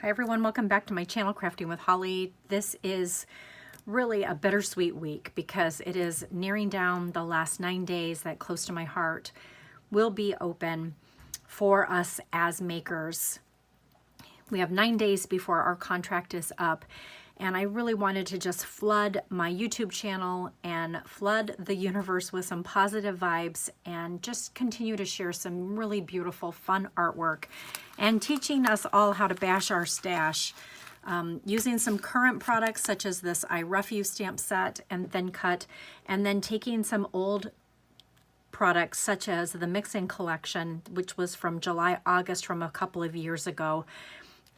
Hi everyone, welcome back to my channel, Crafting with Holly. This is really a bittersweet week because it is nearing down the last 9 days that Close to My Heart will be open for us as makers. We have 9 days before our contract is up, and I really wanted to just flood my YouTube channel and flood the universe with some positive vibes and just continue to share some really beautiful, fun artwork and teaching us all how to bash our stash using some current products such as this Ruff stamp set and thin cut, and then taking some old products such as the mixing collection, which was from July, August from a couple of years ago,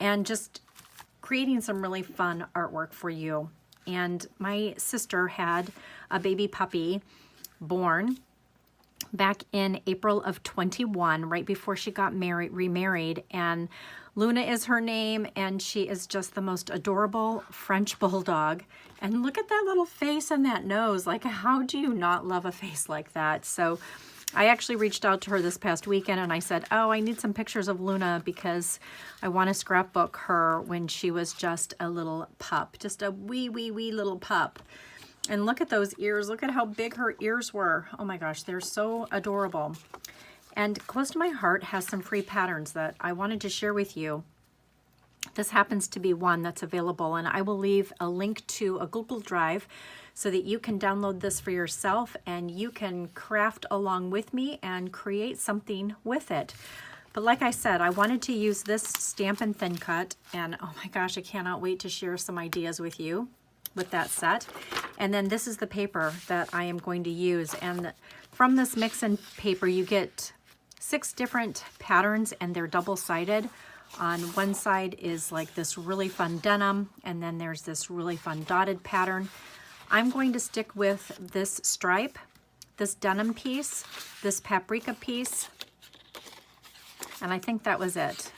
and just creating some really fun artwork for you. And my sister had a baby puppy born back in April of 21, right before she got remarried, and Luna is her name, and she is just the most adorable French bulldog. And look at that little face and that nose. Like, how do you not love a face like that? So I actually reached out to her this past weekend and I said, oh, I need some pictures of Luna because I want to scrapbook her when she was just a little pup, just a wee little pup. And look at those ears. Look at how big her ears were. Oh my gosh, they're so adorable. And Close to My Heart has some free patterns that I wanted to share with you. This happens to be one that's available, and I will leave a link to a Google Drive so that you can download this for yourself and you can craft along with me and create something with it. But like I said, I wanted to use this stamp and thin cut, and oh my gosh, I cannot wait to share some ideas with you with that set. And then this is the paper that I am going to use, and from this mix and paper you get 6 different patterns, and they're double-sided. On one side is like this really fun denim, and then there's this really fun dotted pattern. I'm going to stick with this stripe, this denim piece, this paprika piece, and I think that was it.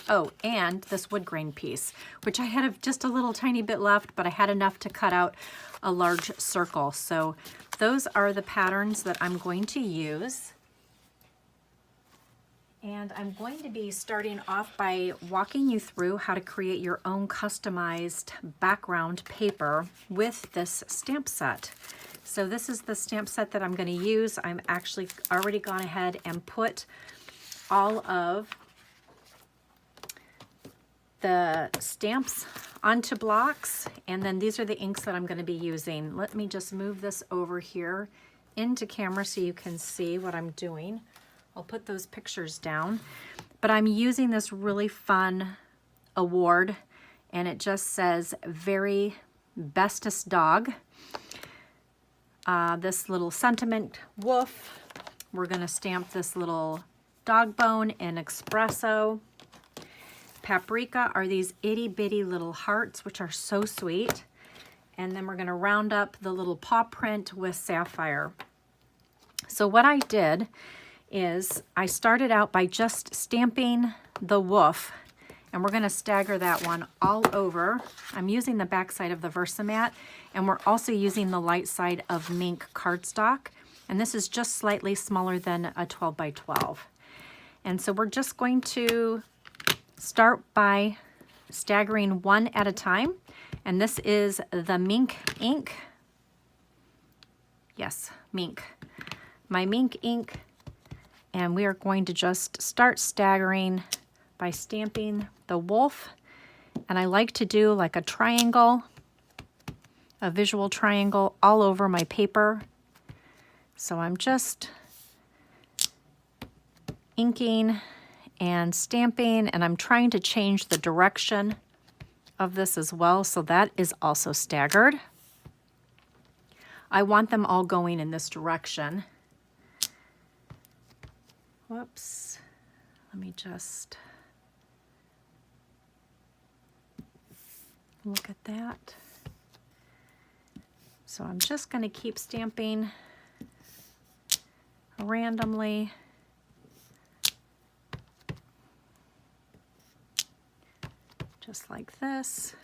Oh, and this wood grain piece, which I had just a little tiny bit left, but I had enough to cut out a large circle. So those are the patterns that I'm going to use. And I'm going to be starting off by walking you through how to create your own customized background paper with this stamp set. So this is the stamp set that I'm going to use. I'm actually already gone ahead and put all of the stamps onto blocks, and then these are the inks that I'm going to be using. Let me just move this over here into camera so you can see what I'm doing. I'll put those pictures down, but I'm using this really fun award, and it just says very bestest dog. This little sentiment woof, we're going to stamp this little dog bone in espresso. Paprika are these itty bitty little hearts, which are so sweet. And then we're going to round up the little paw print with sapphire. So what I did is I started out by just stamping the woof, and we're going to stagger that one all over. I'm using the back side of the Versamat, and we're also using the light side of mink cardstock, and this is just slightly smaller than a 12 by 12. And so we're just going to start by staggering one at a time, and this is the mink ink. Yes, mink. My mink ink. And we are going to just start staggering by stamping the wolf. And I like to do like a triangle, a visual triangle all over my paper. So I'm just inking and stamping, and I'm trying to change the direction of this as well. So that is also staggered. I want them all going in this direction. Whoops, let me just look at that. So I'm just going to keep stamping randomly. Just like this,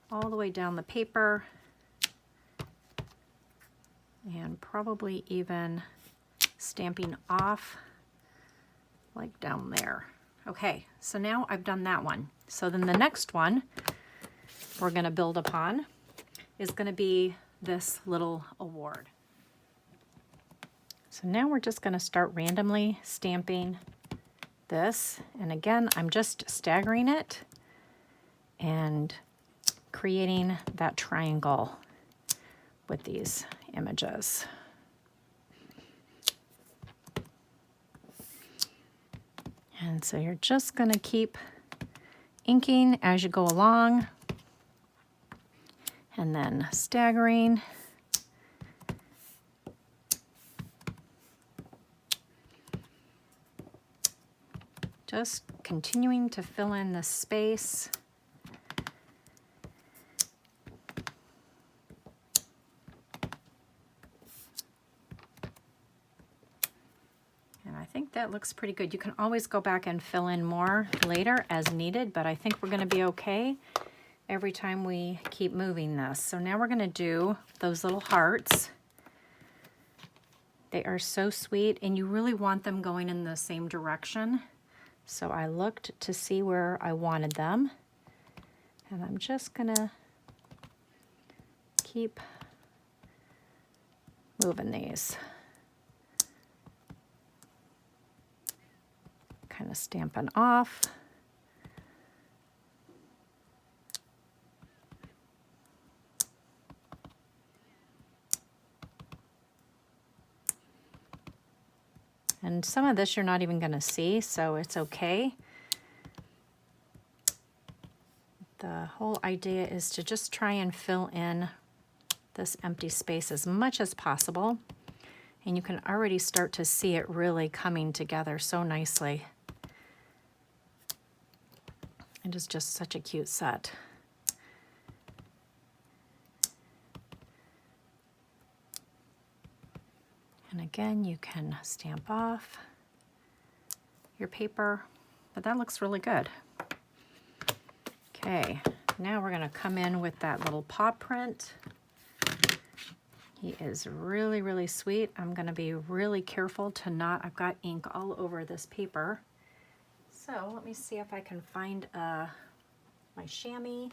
all the way down the paper, and probably even stamping off like down there. Okay, so now I've done that one. So then the next one we're going to build upon is going to be this little award. So now we're just going to start randomly stamping this. And again, I'm just staggering it and creating that triangle with these images. And so you're just going to keep inking as you go along and then staggering. Just continuing to fill in the space. And I think that looks pretty good. You can always go back and fill in more later as needed, but I think we're going to be okay every time we keep moving this. So now we're going to do those little hearts. They are so sweet, and you really want them going in the same direction. So I looked to see where I wanted them, and I'm just gonna keep moving these. Kind of stamping off. And some of this you're not even going to see, so it's okay. The whole idea is to just try and fill in this empty space as much as possible. And you can already start to see it really coming together so nicely. It is just such a cute set. And again, you can stamp off your paper, but that looks really good. Okay, now we're gonna come in with that little paw print. He is really, really sweet. I'm gonna be really careful to not, I've got ink all over this paper. So let me see if I can find my chamois,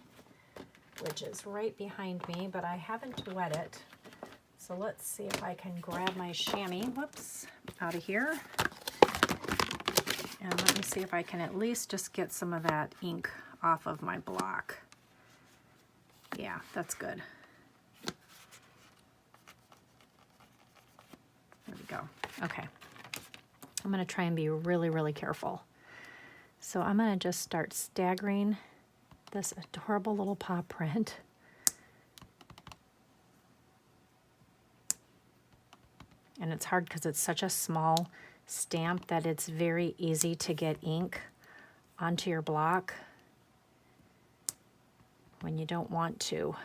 which is right behind me, but I haven't wet it. So let's see if I can grab my chamois, whoops, out of here. And let me see if I can at least just get some of that ink off of my block. Yeah, that's good. There we go. Okay. I'm going to try and be really, really careful. So I'm going to just start staggering this adorable little paw print. And it's hard because it's such a small stamp that it's very easy to get ink onto your block when you don't want to.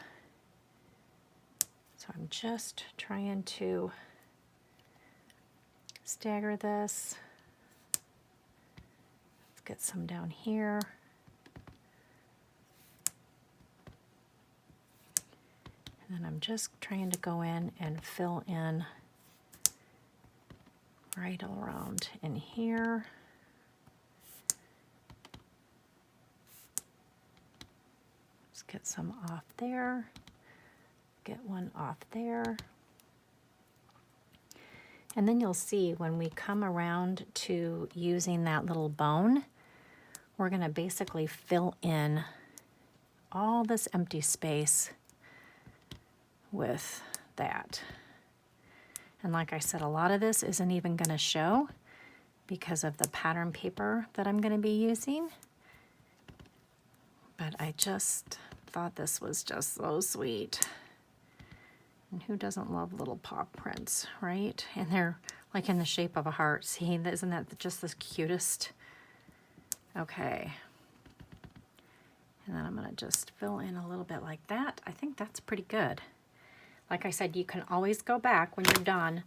So I'm just trying to stagger this. Let's get some down here. And then I'm just trying to go in and fill in right around in here. Let's get some off there. Get one off there. And then you'll see when we come around to using that little bone, we're going to basically fill in all this empty space with that. And like I said, a lot of this isn't even going to show because of the pattern paper that I'm going to be using. But I just thought this was just so sweet. And who doesn't love little paw prints, right? And they're like in the shape of a heart. See, isn't that just the cutest? Okay. And then I'm going to just fill in a little bit like that. I think that's pretty good. Like I said, you can always go back when you're done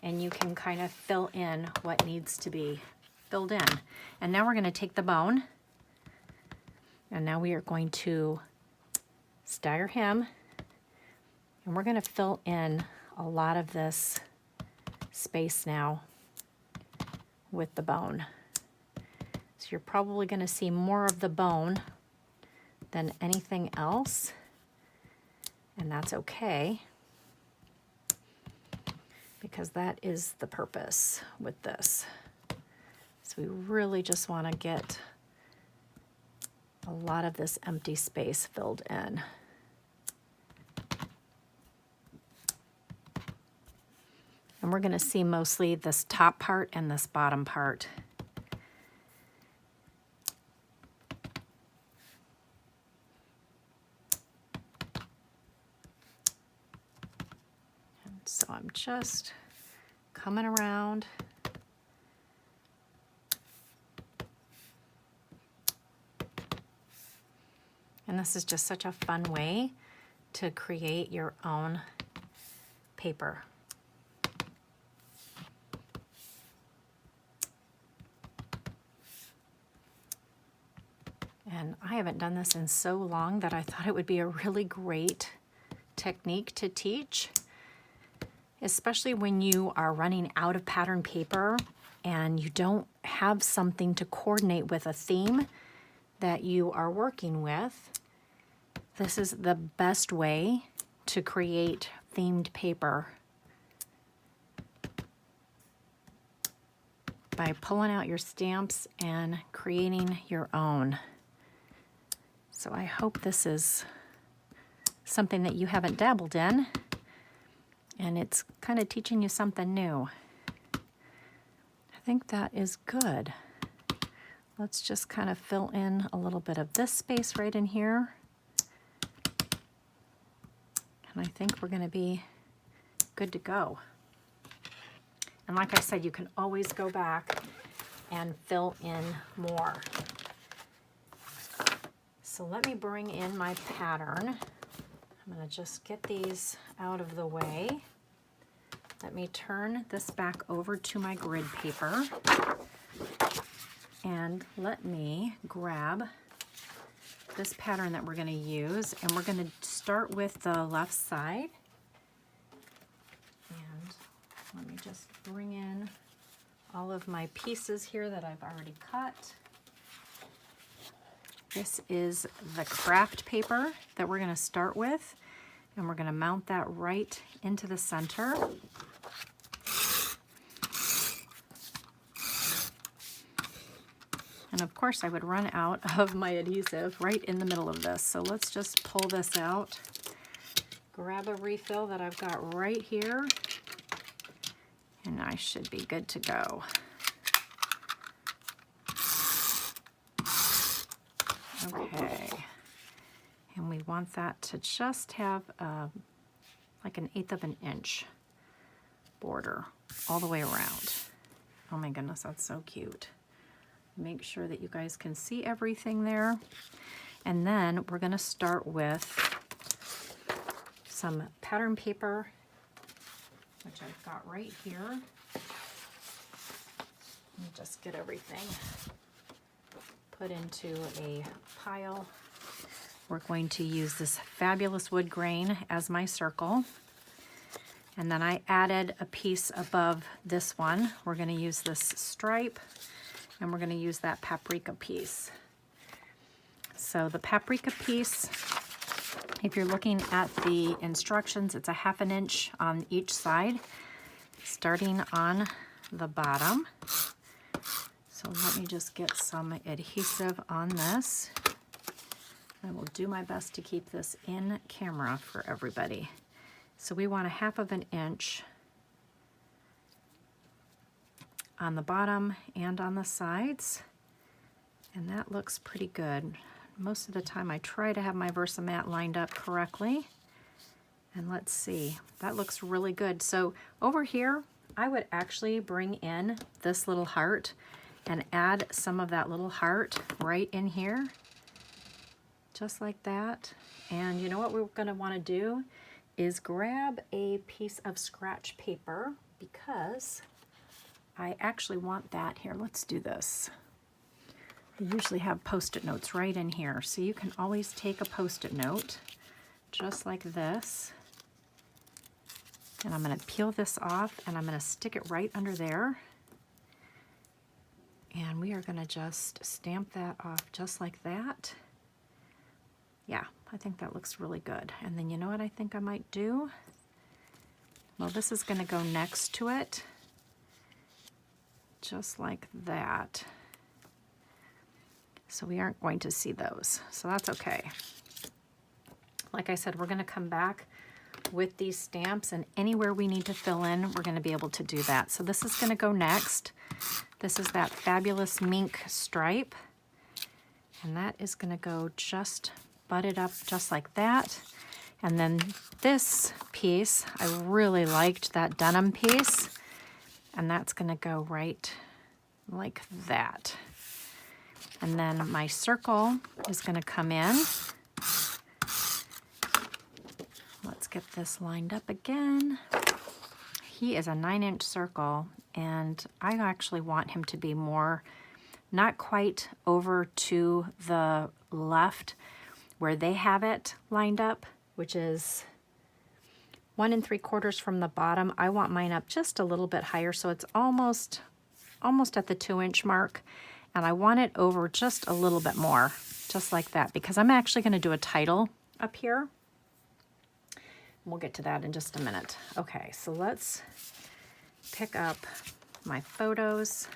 and you can kind of fill in what needs to be filled in. And now we're going to take the bone, and now we are going to stagger him, and we're going to fill in a lot of this space now with the bone. So So you're probably going to see more of the bone than anything else, and that's okay, because that is the purpose with this. So we really just want to get a lot of this empty space filled in. And we're going to see mostly this top part and this bottom part. And so I'm just coming around. And this is just such a fun way to create your own paper. And I haven't done this in so long that I thought it would be a really great technique to teach, especially when you are running out of pattern paper and you don't have something to coordinate with a theme that you are working with. This is the best way to create themed paper, by pulling out your stamps and creating your own. So I hope this is something that you haven't dabbled in, and it's kind of teaching you something new. I think that is good. Let's just kind of fill in a little bit of this space right in here. And I think we're going to be good to go. And like I said, you can always go back and fill in more. So let me bring in my pattern. I'm going to just get these out of the way. Let me turn this back over to my grid paper. And let me grab this pattern that we're going to use, and we're going to start with the left side. And let me just bring in all of my pieces here that I've already cut. This is the craft paper that we're going to start with, and we're going to mount that right into the center. And of course I would run out of my adhesive right in the middle of this. So let's just pull this out, grab a refill that I've got right here, and I should be good to go. Okay, and we want that to just have like 1/8 of an inch border all the way around. Oh my goodness, that's so cute. Make sure that you guys can see everything there. And then we're going to start with some pattern paper, which I've got right here. Let me just get everything put into a pile. We're going to use this fabulous wood grain as my circle. And then I added a piece above this one. We're going to use this stripe, and we're going to use that paprika piece. So the paprika piece, if you're looking at the instructions, it's 1/2 inch on each side, starting on the bottom. So let me just get some adhesive on this. I will do my best to keep this in camera for everybody. So we want 1/2 inch on the bottom and on the sides, and that looks pretty good. Most of the time I try to have my Versamat lined up correctly, and let's see, that looks really good. So over here I would actually bring in this little heart and add some of that little heart right in here, just like that. And you know what we're going to want to do is grab a piece of scratch paper, because I actually want that here. Let's do this. I usually have Post-it notes right in here, so you can always take a Post-it note just like this, and I'm going to peel this off and I'm going to stick it right under there. And we are going to just stamp that off just like that. Yeah, I think that looks really good. And then you know what I think I might do? Well, this is going to go next to it, just like that. So we aren't going to see those, so that's okay. Like I said, we're going to come back with these stamps, and anywhere we need to fill in, we're going to be able to do that. So this is going to go next. This is that fabulous mink stripe, and that is going to go just butted up just like that. And then this piece, I really liked that denim piece, and that's going to go right like that. And then my circle is going to come in. Let's get this lined up again. He is a 9-inch circle, and I actually want him to be more, not quite over to the left where they have it lined up, which is 1 3/4 from the bottom. I want mine up just a little bit higher, so it's almost at the 2-inch mark. And I want it over just a little bit more, just like that, because I'm actually going to do a title up here. We'll get to that in just a minute. Okay, so let's pick up my photos.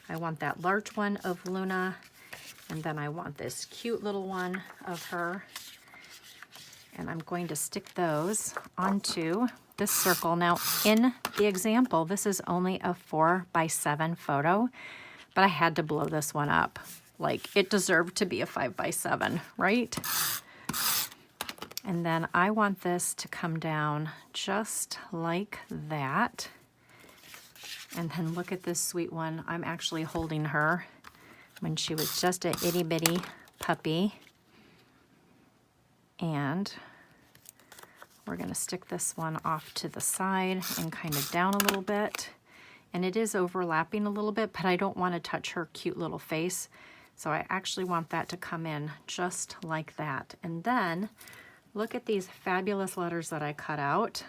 I want that large one of Luna, and then I want this cute little one of her. And I'm going to stick those onto this circle. Now, in the example, this is only a 4x7 photo, but I had to blow this one up. Like, it deserved to be a 5x7, right? And then I want this to come down just like that. And then look at this sweet one. I'm actually holding her when she was just a itty bitty puppy. And we're going to stick this one off to the side and kind of down a little bit. And it is overlapping a little bit, but I don't want to touch her cute little face. So I actually want that to come in just like that. And then look at these fabulous letters that I cut out.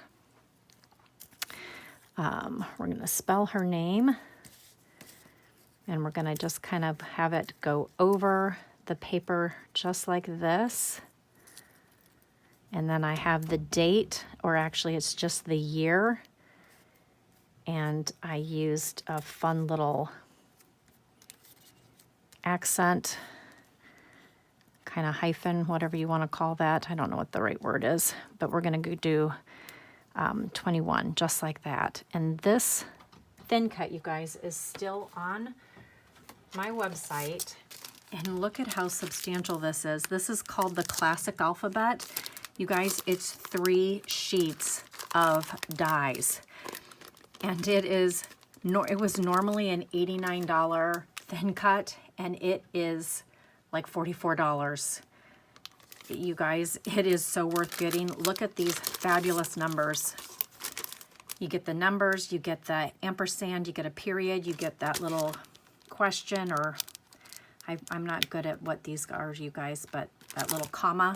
We're going to spell her name, and we're going to just kind of have it go over the paper just like this. And then I have the date, or actually it's just the year. And I used a fun little accent, kind of hyphen, whatever you want to call that. I don't know what the right word is, but we're going to do 21, just like that. And this thin cut, you guys, is still on my website. And look at how substantial this is. This is called the Classic Alphabet. You guys, it's 3 sheets of dies. And it was normally an $89 thin cut, and it is like $44. You guys, it is so worth getting. Look at these fabulous numbers. You get the numbers, you get the ampersand, you get a period, you get that little question, or I'm not good at what these are, you guys, but that little comma.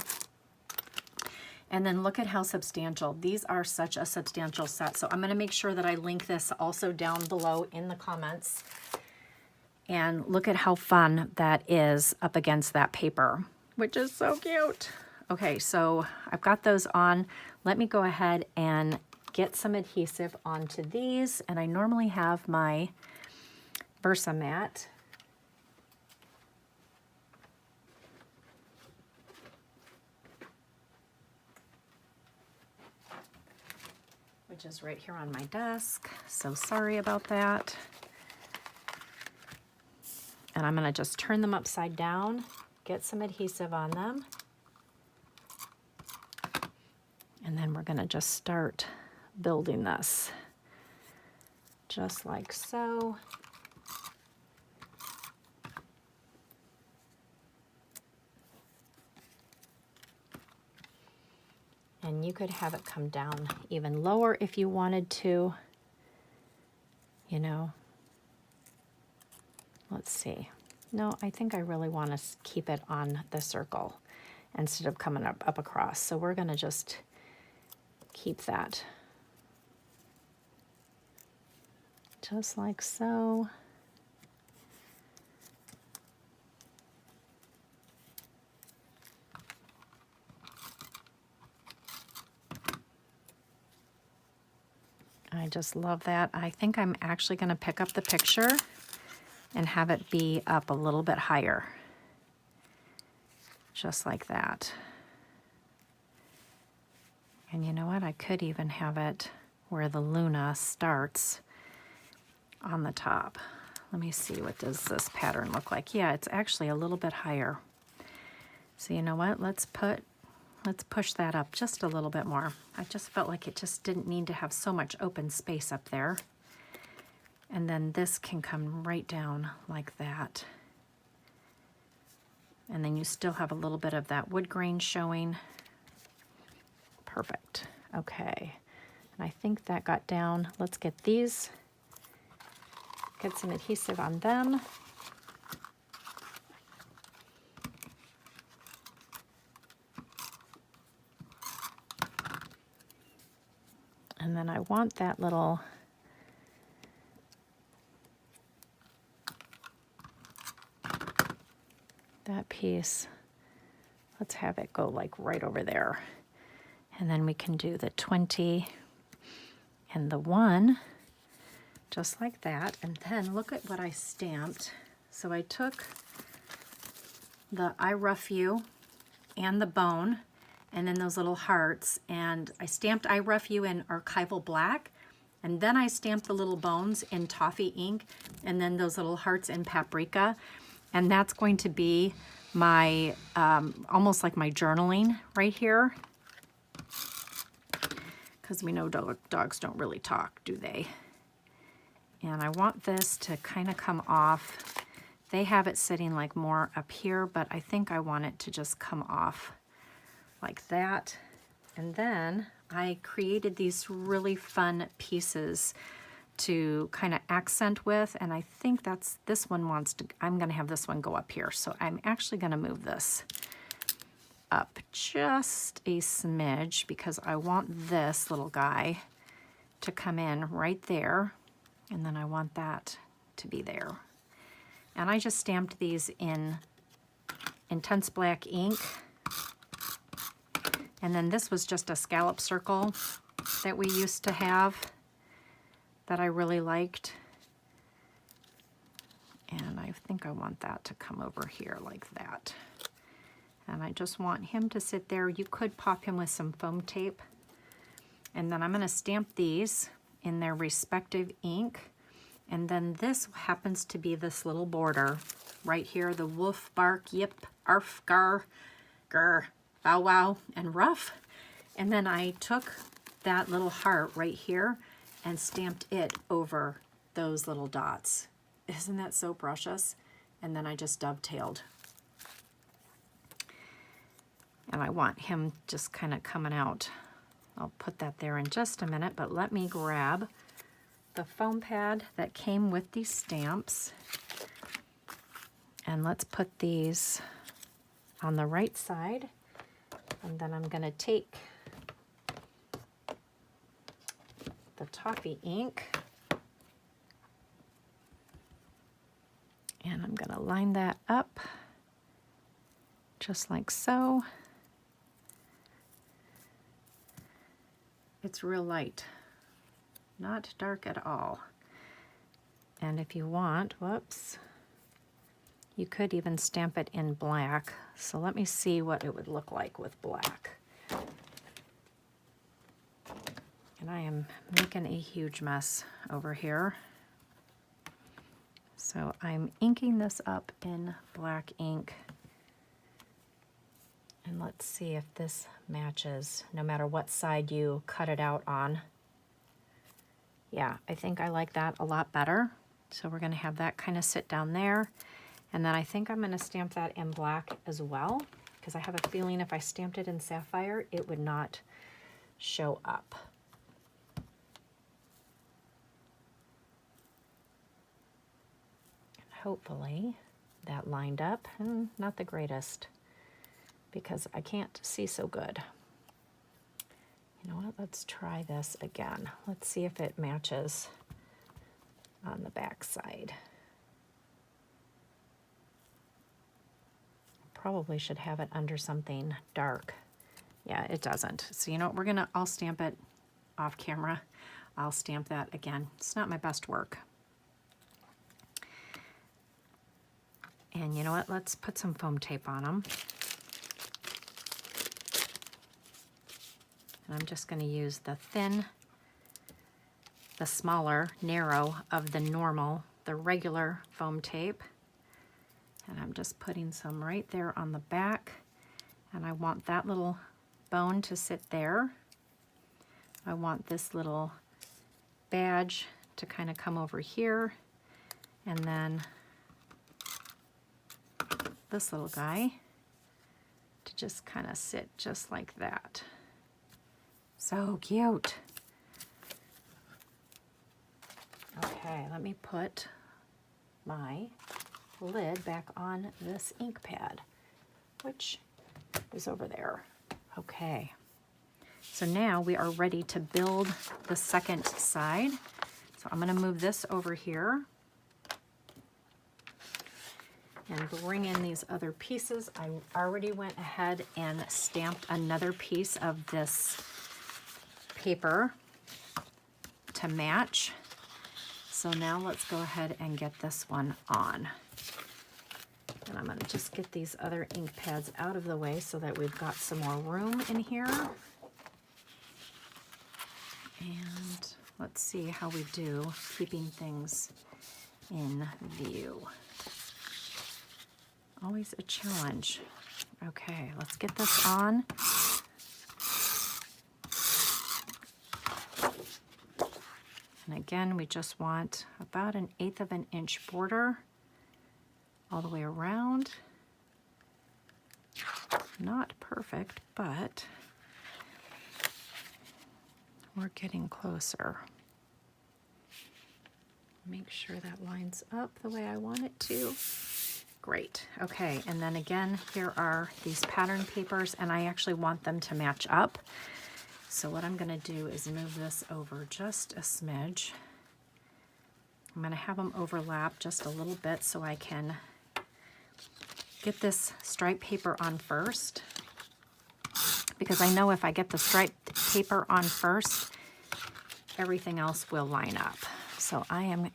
And then look at how substantial. These are such a substantial set. So I'm going to make sure that I link this also down below in the comments. And look at how fun that is up against that paper, which is so cute. Okay, so I've got those on. Let me go ahead and get some adhesive onto these. And I normally have my Versamat. Which is right here on my desk. So sorry about that. And I'm going to just turn them upside down, get some adhesive on them. And then we're going to just start building this. Just like so. And you could have it come down even lower if you wanted to, you know. Let's see. No, I think I really want to keep it on the circle instead of coming up across. So we're going to just keep that just like so. just love that. I think I'm actually going to pick up the picture and have it be up a little bit higher. Just like that. And you know what? I could even have it where the Luna starts on the top. Let me see, what does this pattern look like? Yeah, it's actually a little bit higher. So you know what? Let's push that up just a little bit more. I just felt like it just didn't need to have so much open space up there. And then this can come right down like that. And then you still have a little bit of that wood grain showing. Perfect. Okay. And I think that got down. Let's get these. Get some adhesive on them. And then I want that little that piece. Let's have it go like right over there. And then we can do the 20 and the 1, just like that. And then look at what I stamped. So I took the I Ruff You and the bone, and then those little hearts, and I stamped I Ruff You in archival black, and then I stamped the little bones in toffee ink, and then those little hearts in paprika. And that's going to be my, almost like my journaling right here. Because we know dogs don't really talk, do they? And I want this to kind of come off. They have it sitting like more up here, but I think I want it to just come off like that. And then I created these really fun pieces to kind of accent with, and I think that's, this one wants to, I'm gonna have this one go up here. So I'm actually gonna move this up just a smidge because I want this little guy to come in right there, and then I want that to be there. And I just stamped these in intense black ink, and then this was just a scallop circle that we used to have that I really liked, and I think I want that to come over here like that. And I just want him to sit there. You could pop him with some foam tape. And then I'm going to stamp these in their respective ink. And then this happens to be this little border right here, the wolf, bark, yip, arf, gar, grr, bow wow, and ruff. And then I took that little heart right here and stamped it over those little dots. Isn't that so precious? And then I just dovetailed. And I want him just kind of coming out. I'll put that there in just a minute, but let me grab the foam pad that came with these stamps. And let's put these on the right side. And then I'm gonna take the toffee ink and I'm gonna line that up just like so. It's real light, not dark at all. And if you want, whoops, you could even stamp it in black. So let me see what it would look like with black. And I am making a huge mess over here. So I'm inking this up in black ink. And let's see if this matches, no matter what side you cut it out on. Yeah, I think I like that a lot better. So we're gonna have that kind of sit down there. And then I think I'm gonna stamp that in black as well, because I have a feeling if I stamped it in sapphire, it would not show up. And hopefully that lined up, and not the greatest, because I can't see so good. You know what, let's try this again. Let's see if it matches on the back side. Probably should have it under something dark. Yeah, it doesn't. So you know what, I'll stamp it off camera. I'll stamp that again. It's not my best work. And you know what? Let's put some foam tape on them. And I'm just going to use the thin, the smaller, narrow of the normal, the regular foam tape. And I'm just putting some right there on the back. And I want that little bone to sit there. I want this little badge to kind of come over here. And then this little guy to just kind of sit just like that. So cute. Okay, let me put my lid back on this ink pad, which is over there. Okay, so now we are ready to build the second side. So I'm going to move this over here and bring in these other pieces. I already went ahead and stamped another piece of this paper to match. So now let's go ahead and get this one on. And I'm going to just get these other ink pads out of the way so that we've got some more room in here. And let's see how we do keeping things in view. Always a challenge. Okay, let's get this on. And again, we just want about 1/8 of an inch border all the way around. Not perfect, but we're getting closer. Make sure that lines up the way I want it to. Great. Okay, and then again, here are these pattern papers, and I actually want them to match up. So what I'm going to do is move this over just a smidge. I'm going to have them overlap just a little bit so I can get this stripe paper on first, because I know if I get the striped paper on first, everything else will line up. So I'm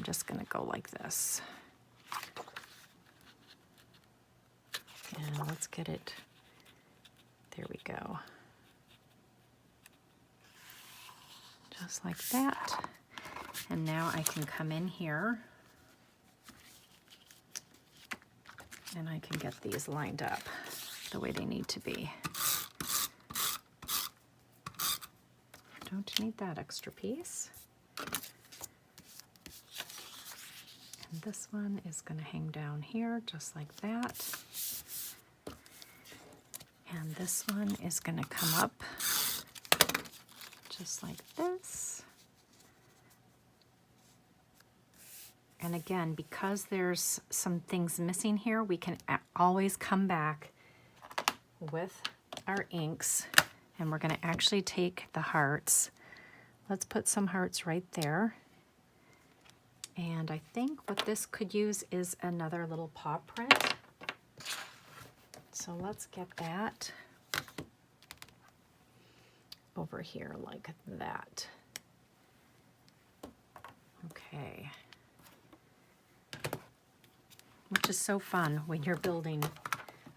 just going to go like this. And let's get it. There we go. Just like that. And now I can come in here and I can get these lined up the way they need to be. Don't need that extra piece. And this one is going to hang down here just like that. And this one is going to come up just like this. And again, because there's some things missing here, we can always come back with our inks, and we're going to actually take the hearts. Let's put some hearts right there. And I think what this could use is another little paw print. So let's get that over here like that. Okay. Which is so fun when you're building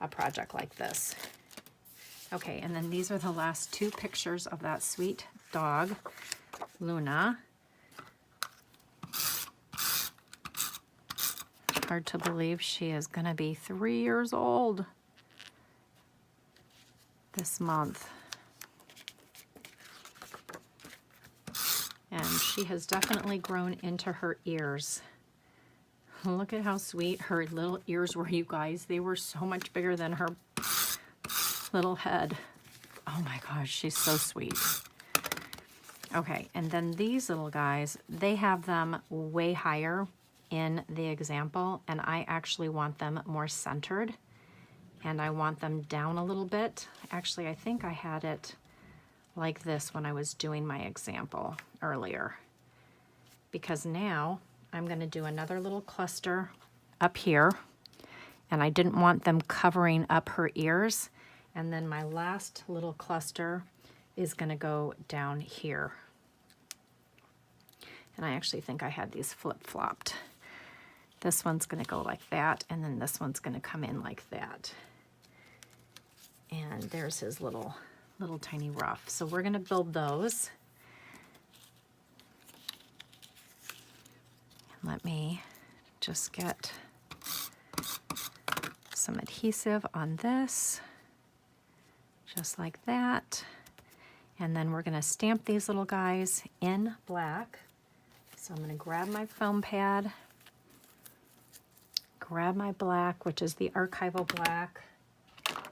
a project like this. Okay, and then these are the last two pictures of that sweet dog, Luna. Hard to believe she is going to be 3 years old this month. And she has definitely grown into her ears. Look at how sweet her little ears were, you guys. They were so much bigger than her little head. Oh my gosh, she's so sweet. Okay, and then these little guys, they have them way higher in the example, and I actually want them more centered, and I want them down a little bit. Actually, I think I had it like this when I was doing my example earlier, because now I'm going to do another little cluster up here, and I didn't want them covering up her ears. And then my last little cluster is going to go down here. And I actually think I had these flip-flopped. This one's going to go like that, and then this one's going to come in like that. And there's his little tiny ruff. So we're going to build those. And let me just get some adhesive on this, just like that. And then we're going to stamp these little guys in black. So I'm going to grab my foam pad, grab my black, which is the archival black,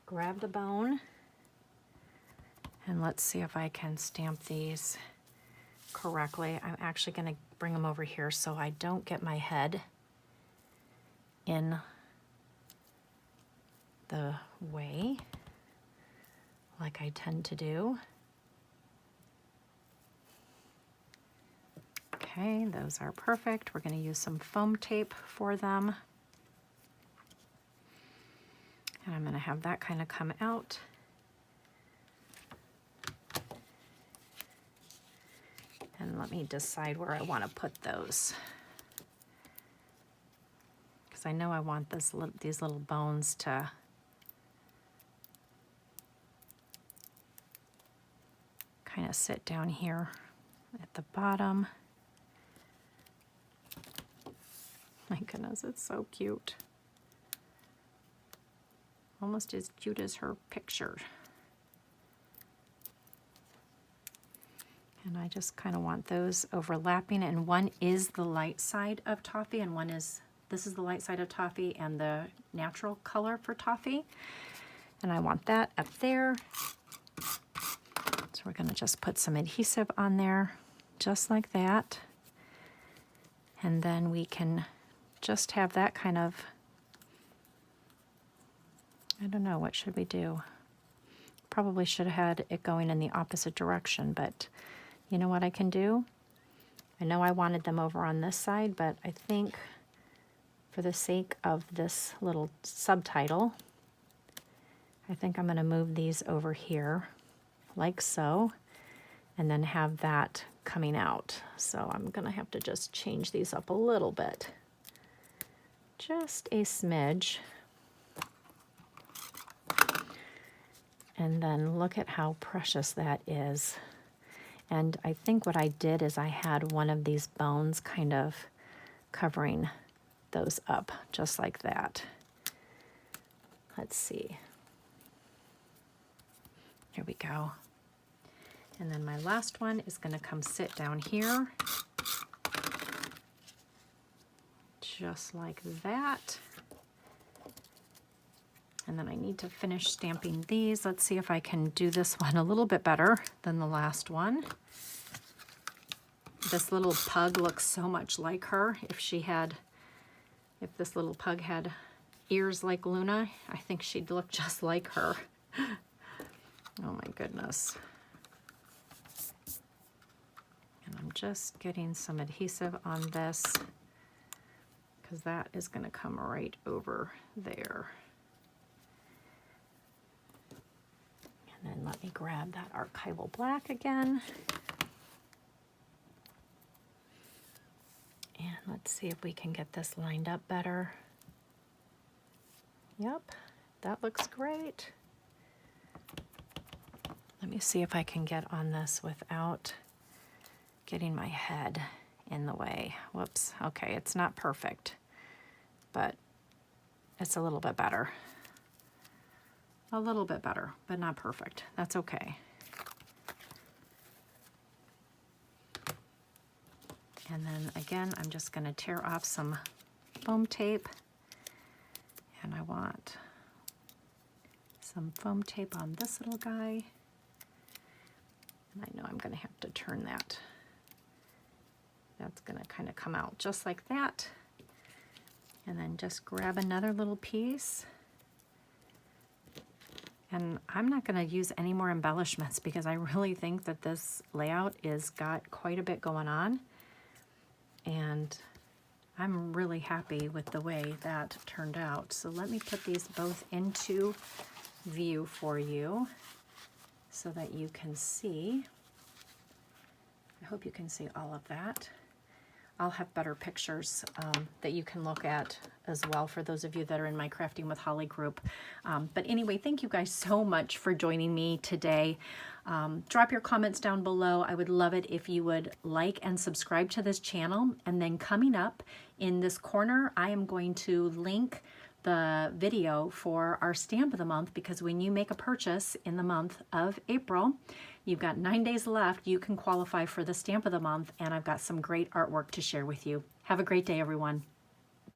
grab the bone, and let's see if I can stamp these correctly. I'm actually going to bring them over here so I don't get my head in the way like I tend to do. Okay, those are perfect. We're going to use some foam tape for them. And I'm going to have that kind of come out. And let me decide where I want to put those. Because I know I want these little bones to kind of sit down here at the bottom. My goodness, it's so cute. Almost as cute as her picture. And I just kind of want those overlapping, and one is the light side of toffee and one is, this is the light side of toffee and the natural color for toffee. And I want that up there. So we're going to just put some adhesive on there, just like that. And then we can just have that kind of, I don't know, what should we do? Probably should have had it going in the opposite direction, but you know what I can do? I know I wanted them over on this side, but I think for the sake of this little subtitle, I think I'm going to move these over here like so, and then have that coming out. So I'm going to have to just change these up a little bit. Just a smidge. And then look at how precious that is. And I think what I did is I had one of these bones kind of covering those up, just like that. Let's see. Here we go. And then my last one is going to come sit down here. Just like that. And then I need to finish stamping these. Let's see if I can do this one a little bit better than the last one. This little pug looks so much like her. If this little pug had ears like Luna, I think she'd look just like her. Oh my goodness. And I'm just getting some adhesive on this because that is going to come right over there. And then let me grab that archival black again. And let's see if we can get this lined up better. Yep, that looks great. Let me see if I can get on this without getting my head in the way. Whoops, okay, it's not perfect, but it's a little bit better. A little bit better, but not perfect. That's okay. And then again, I'm just going to tear off some foam tape. And I want some foam tape on this little guy. And I know I'm going to have to turn that. That's going to kind of come out just like that. And then just grab another little piece. And I'm not going to use any more embellishments because I really think that this layout is got quite a bit going on. And I'm really happy with the way that turned out. So let me put these both into view for you so that you can see. I hope you can see all of that. I'll have better pictures that you can look at as well for those of you that are in my Crafting with Holly group. But anyway, thank you guys so much for joining me today. Drop your comments down below. I would love it if you would like and subscribe to this channel. And then coming up in this corner, I am going to link the video for our stamp of the month, because when you make a purchase in the month of April, you've got 9 days left, you can qualify for the stamp of the month, and I've got some great artwork to share with you. Have a great day, everyone.